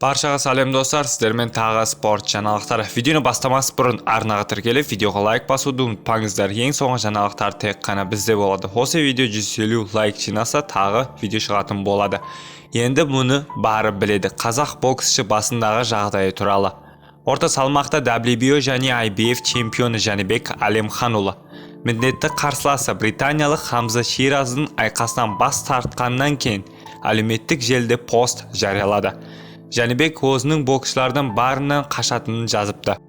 Barchaga salom do'stlar, sizlarмен tag'i sport жаңалықтары. Videoni бастамас бұрын арнаға тіркеліп, видеоға лайк басуды ұмытпаңыздар. Ең соңғы жаңалықтар тек қана бізде болады. Осы видео 150 лайк жинаса, тағы видео шығатын болады. Енді мұны бары біледі. Қазақ боксшы басындағы жағдайы туралы. Орта салмақта WBO және IBF чемпионы Жанибек Алимханұлы міндетті қарсыласы британиялық Хамза Шираздың айқасынан бас тартқаннан кейін әлеуметтік желіде пост жариялады. Жанибек өзінің боксшылардан барынан қашатынын жазыпты.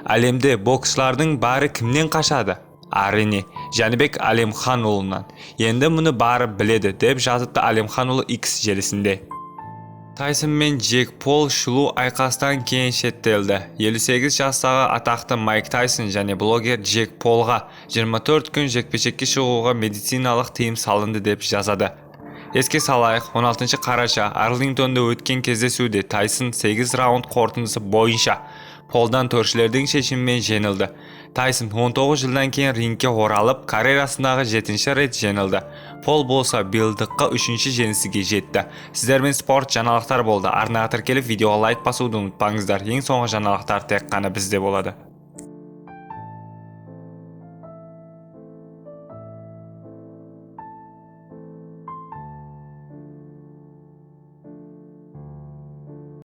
Әлемде боксшылардың бары кімнен қашады? Әрине, Жанибек Алимханұлынан. Енді мұны бары біледі деп жазыпты Алимханұлы X желісінде. Тайсон мен Джек Пол шулу айқастан кейін шеттелді. 58 жастағы атақты Майк Тайсон және блогер Джек Полға 24 күн жекпе-жекке шығуға медициналық тыйым салынды деп жазады. Еске салайық, 16 қараша Арлингтонда өткен кездесуде Тайсон 8 раунд қорытындысы бойынша Полдан төрешілердің шешімімен жеңілді. Тайсон 19 жылдан кейін рингке оралып, карьерасындағы 7-ші рет жеңілді. Пол болса биылдыққа 3-ші жеңісіге жетті. Сіздермен спорт жаңалықтар болды. Арнаға тіркеліп, видеоға лайк басуды ұмытпаңыздар. Ең соңғы жаңалықтар тек қана бізде болады.